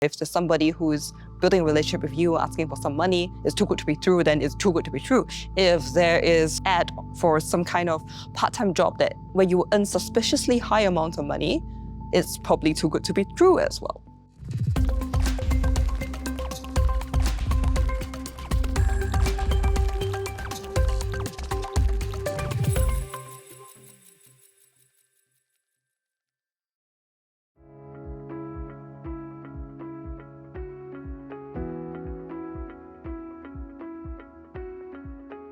If there's somebody who's building a relationship with you, asking for some money, it's too good to be true, then it's too good to be true. If there is ad for some kind of part-time job that where you earn suspiciously high amounts of money, it's probably too good to be true as well.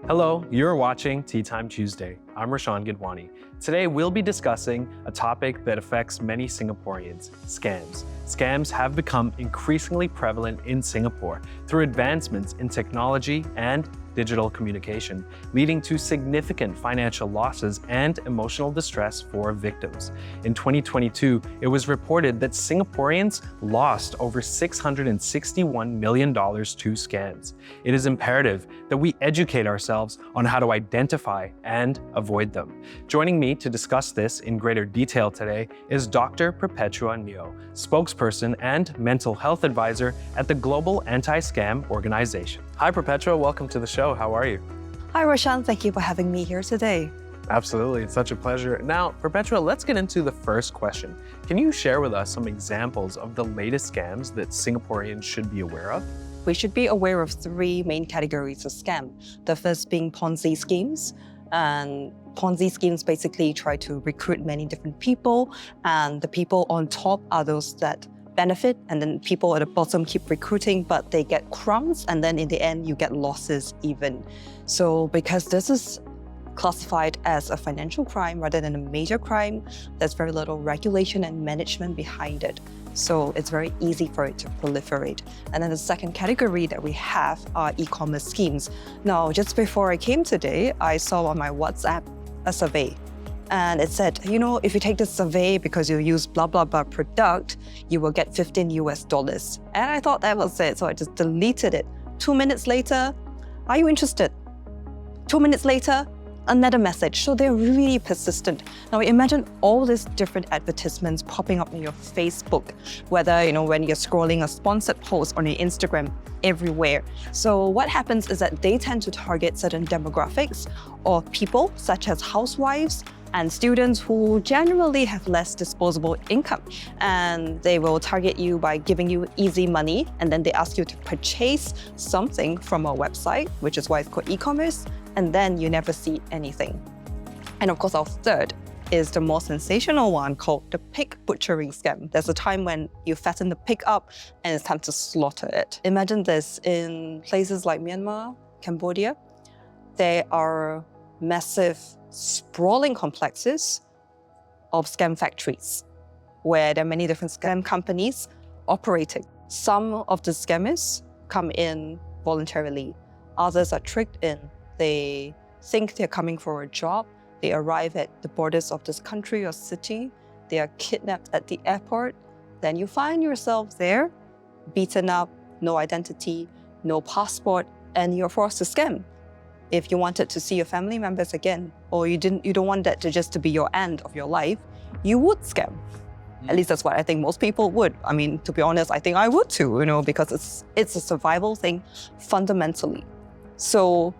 Hello, you're watching Tea Time Tuesday. I'm Rashan Gidwani. Today, we'll be discussing a topic that affects many Singaporeans, scams. Scams have become increasingly prevalent in Singapore through advancements in technology and digital communication, leading to significant financial losses and emotional distress for victims. In 2022, it was reported that Singaporeans lost over $661 million to scams. It is imperative that we educate ourselves on how to identify and avoid them. Joining me to discuss this in greater detail today is Dr. Perpetua Neo, spokesperson and mental health advisor at the Global Anti-Scam Organization. Hi, Perpetua. Welcome to the show. How are you? Hi, Rashan. Thank you for having me here today. Absolutely. It's such a pleasure. Now, Perpetua, let's get into the first question. Can you share with us some examples of the latest scams that Singaporeans should be aware of? We should be aware of three main categories of scam. The first being Ponzi schemes. And Ponzi schemes basically try to recruit many different people, and the people on top are those that benefit, and then people at the bottom keep recruiting, but they get crumbs, and then in the end you get losses even. So because this is classified as a financial crime rather than a major crime, there's very little regulation and management behind it. So it's very easy for it to proliferate. And then the second category that we have are e-commerce schemes. Now, just before I came today, I saw on my WhatsApp a survey. And it said, if you take this survey because you use blah, blah, blah product, you will get $15. And I thought that was it. So I just deleted it. 2 minutes later, are you interested? 2 minutes later, another message. So they're really persistent. Now imagine all these different advertisements popping up on your Facebook, whether, when you're scrolling a sponsored post on your Instagram, everywhere. So what happens is that they tend to target certain demographics or people such as housewives and students who generally have less disposable income. And they will target you by giving you easy money, and then they ask you to purchase something from a website, which is why it's called e-commerce, and then you never see anything. And of course, our third is the more sensational one called the pig butchering scam. There's a time when you fatten the pig up and it's time to slaughter it. Imagine this in places like Myanmar, Cambodia. There are massive, sprawling complexes of scam factories where there are many different scam companies operating. Some of the scammers come in voluntarily. Others are tricked in. They think they're coming for a job. They arrive at the borders of this country or city. They are kidnapped at the airport. Then you find yourself there, beaten up, no identity, no passport, and you're forced to scam. If you wanted to see your family members again, or you don't want that to be your end of your life, you would scam. At least that's what I think most people would. I mean, to be honest, I think I would too, because it's a survival thing fundamentally. So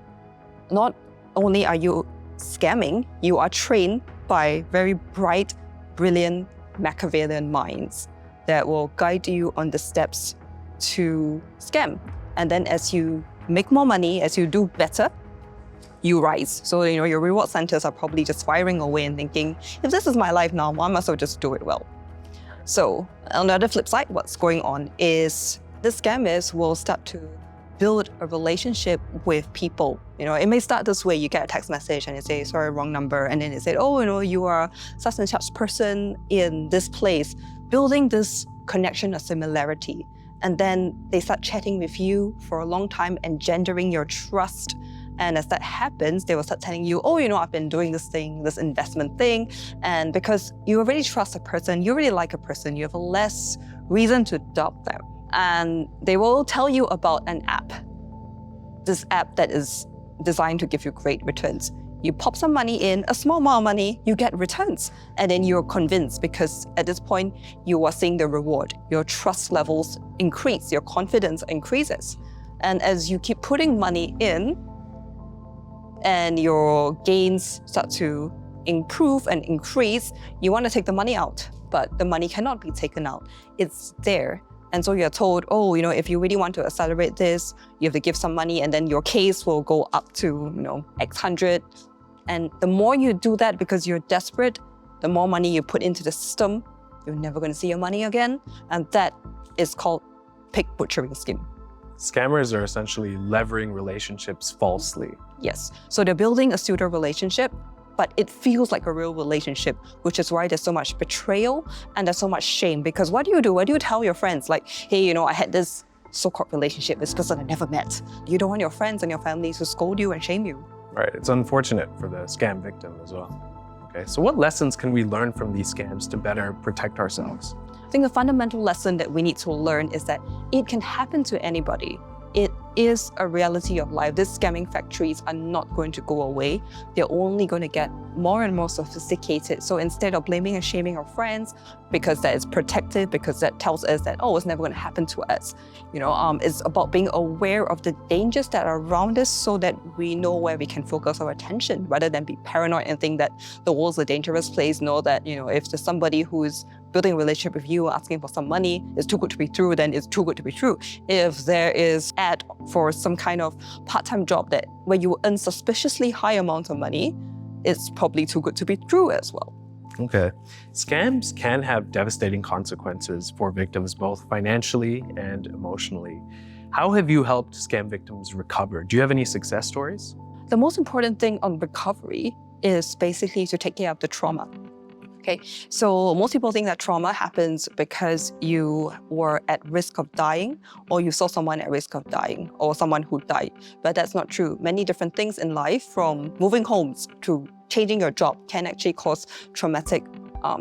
not only are you scamming, you are trained by very bright, brilliant Machiavellian minds that will guide you on the steps to scam. And then as you make more money, as you do better, you rise. So, your reward centers are probably just firing away and thinking, if this is my life now, I must as well just do it well. So on the other flip side, what's going on is the scammers will start to build a relationship with people. It may start this way. You get a text message and they say, sorry, wrong number. And then they say, you are such and such person in this place, building this connection of similarity. And then they start chatting with you for a long time, engendering your trust. And as that happens, they will start telling you, I've been doing this thing, this investment thing. And because you already trust a person, you really like a person, you have less reason to doubt them. And they will tell you about an app, this app that is designed to give you great returns. You pop some money in, a small amount of money, you get returns. And then you're convinced because at this point, you are seeing the reward. Your trust levels increase, your confidence increases. And as you keep putting money in and your gains start to improve and increase, you want to take the money out, but the money cannot be taken out. It's there. And so you're told, oh, if you really want to accelerate this, you have to give some money and then your case will go up to, X hundred. And the more you do that because you're desperate, the more money you put into the system, you're never going to see your money again. And that is called pig butchering scheme. Scammers are essentially levering relationships falsely. Yes. So they're building a pseudo relationship, but it feels like a real relationship, which is why there's so much betrayal and there's so much shame. Because what do you do? What do you tell your friends? Like, hey, I had this so-called relationship with this person I never met. You don't want your friends and your family to scold you and shame you. Right, it's unfortunate for the scam victim as well. Okay, so what lessons can we learn from these scams to better protect ourselves? I think the fundamental lesson that we need to learn is that it can happen to anybody. It is a reality of life. These scamming factories are not going to go away. They're only going to get more and more sophisticated. So instead of blaming and shaming our friends because that is protective, because that tells us that, oh, it's never going to happen to us. It's about being aware of the dangers that are around us so that we know where we can focus our attention rather than be paranoid and think that the world's a dangerous place. Know that, if there's somebody who's building a relationship with you, asking for some money, it's too good to be true, then it's too good to be true. If there is ad for some kind of part-time job where you earn suspiciously high amounts of money, it's probably too good to be true as well. Okay. Scams can have devastating consequences for victims, both financially and emotionally. How have you helped scam victims recover? Do you have any success stories? The most important thing on recovery is basically to take care of the trauma. Okay, so most people think that trauma happens because you were at risk of dying or you saw someone at risk of dying or someone who died, but that's not true. Many different things in life, from moving homes to changing your job, can actually cause traumatic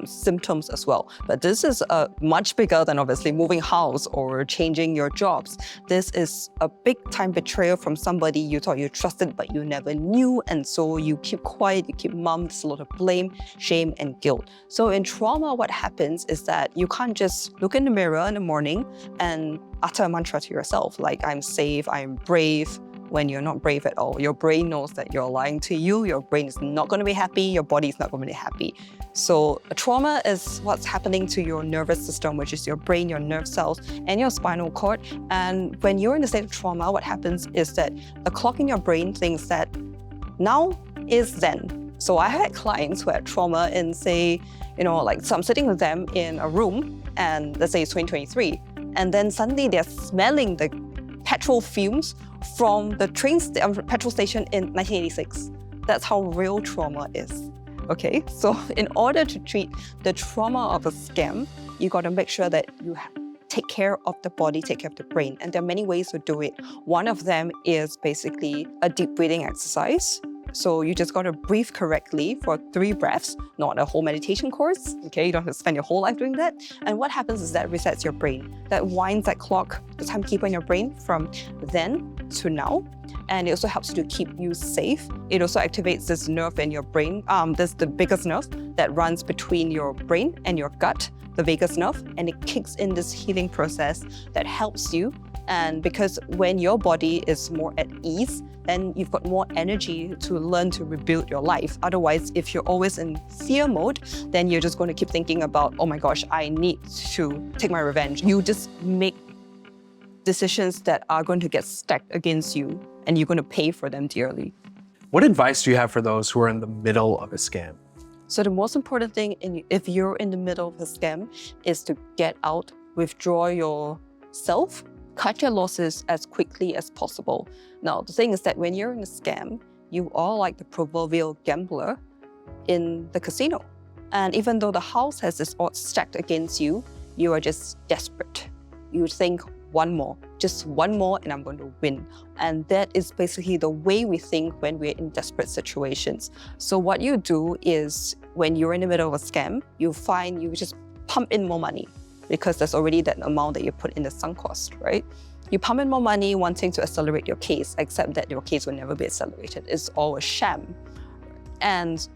symptoms as well. But this is much bigger than obviously moving house or changing your jobs. This is a big time betrayal from somebody you thought you trusted but you never knew, and so you keep quiet, you keep mum. There's a lot of blame, shame, and guilt. So in trauma, what happens is that you can't just look in the mirror in the morning and utter a mantra to yourself like, I'm safe, I'm brave, when you're not brave at all. Your brain knows that you're lying to you. Your brain is not going to be happy. Your body is not going to be happy. So trauma is what's happening to your nervous system, which is your brain, your nerve cells, and your spinal cord. And when you're in a state of trauma, what happens is that the clock in your brain thinks that now is then. So I had clients who had trauma in, say, so I'm sitting with them in a room and let's say it's 2023, and then suddenly they're smelling the petrol fumes from the petrol station in 1986. That's how real trauma is. Okay, so in order to treat the trauma of a scam, you got to make sure that you take care of the body, take care of the brain. And there are many ways to do it. One of them is basically a deep breathing exercise. So you just got to breathe correctly for 3 breaths, not a whole meditation course. Okay, you don't have to spend your whole life doing that. And what happens is that resets your brain. That winds that clock, the timekeeper in your brain from then to now. And it also helps to keep you safe. It also activates this nerve in your brain. This is the biggest nerve that runs between your brain and your gut, the vagus nerve, and it kicks in this healing process that helps you. And because when your body is more at ease, then you've got more energy to learn to rebuild your life. Otherwise, if you're always in fear mode, then you're just going to keep thinking about, oh my gosh, I need to take my revenge. You just make decisions that are going to get stacked against you, and you're going to pay for them dearly. What advice do you have for those who are in the middle of a scam? So the most important thing if you're in the middle of a scam is to get out, withdraw yourself, cut your losses as quickly as possible. Now, the thing is that when you're in a scam, you are like the proverbial gambler in the casino. And even though the house has its odds stacked against you, you are just desperate. You think, just one more and I'm going to win. And that is basically the way we think when we're in desperate situations. So what you do is when you're in the middle of a scam, you just pump in more money because there's already that amount that you put in the sunk cost, right? You pump in more money wanting to accelerate your case, except that your case will never be accelerated. It's all a sham. And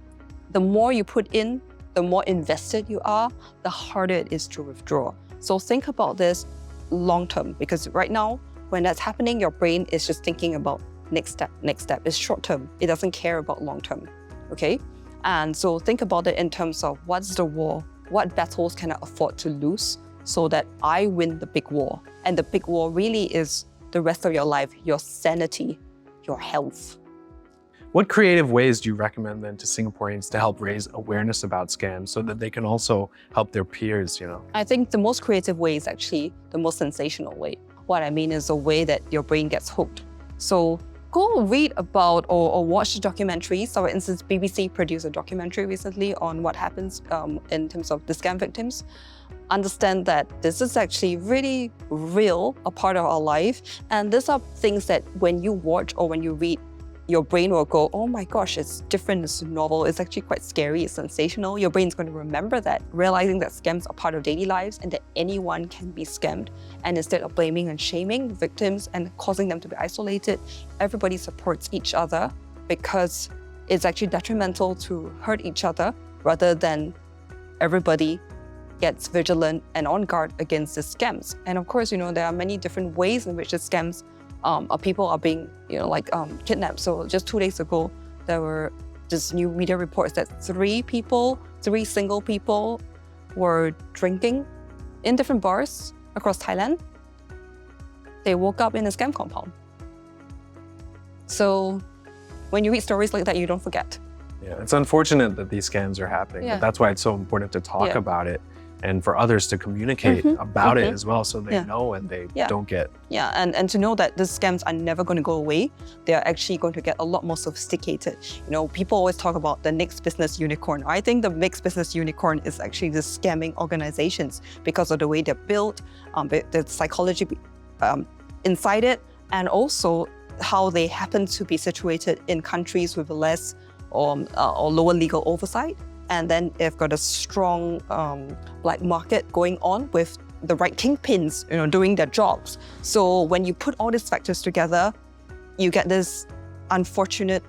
the more you put in, the more invested you are, the harder it is to withdraw. So think about this long term, because right now, when that's happening, your brain is just thinking about next step. It's short term. It doesn't care about long term, okay? And so think about it in terms of what's the war? What battles can I afford to lose so that I win the big war? And the big war really is the rest of your life, your sanity, your health. What creative ways do you recommend then to Singaporeans to help raise awareness about scams so that they can also help their peers, I think the most creative way is actually the most sensational way. What I mean is the way that your brain gets hooked. So go read about or watch the documentaries. So for instance, BBC produced a documentary recently on what happens in terms of the scam victims. Understand that this is actually really real, a part of our life. And these are things that when you watch or when you read, your brain will go, oh my gosh, it's different, it's novel, it's actually quite scary, it's sensational. Your brain's going to remember that, realizing that scams are part of daily lives and that anyone can be scammed. And instead of blaming and shaming the victims and causing them to be isolated, everybody supports each other because it's actually detrimental to hurt each other rather than everybody gets vigilant and on guard against the scams. And of course, there are many different ways in which the scams people are being, kidnapped. So just 2 days ago, there were just new media reports that three single people were drinking in different bars across Thailand. They woke up in a scam compound. So when you read stories like that, you don't forget. Yeah, it's unfortunate that these scams are happening, but that's why it's so important to talk about it and for others to communicate about it as well so they know and they don't get. Yeah, and to know that these scams are never going to go away. They're actually going to get a lot more sophisticated. People always talk about the next business unicorn. I think the next business unicorn is actually the scamming organizations because of the way they're built, the psychology inside it, and also how they happen to be situated in countries with less or lower legal oversight. And then they've got a strong black market going on with the right kingpins, doing their jobs. So when you put all these factors together, you get this unfortunate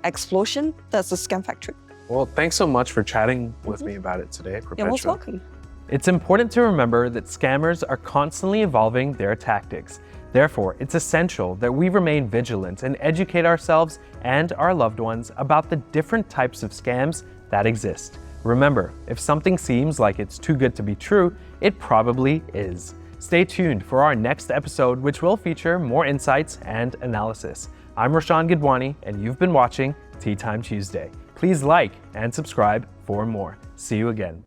explosion that's a scam factory. Well, thanks so much for chatting with me about it today, Perpetua. You're most welcome. It's important to remember that scammers are constantly evolving their tactics. Therefore, it's essential that we remain vigilant and educate ourselves and our loved ones about the different types of scams that exist. Remember, if something seems like it's too good to be true, it probably is. Stay tuned for our next episode, which will feature more insights and analysis. I'm Roshan Gidwani, and you've been watching Tea Time Tuesday. Please like and subscribe for more. See you again.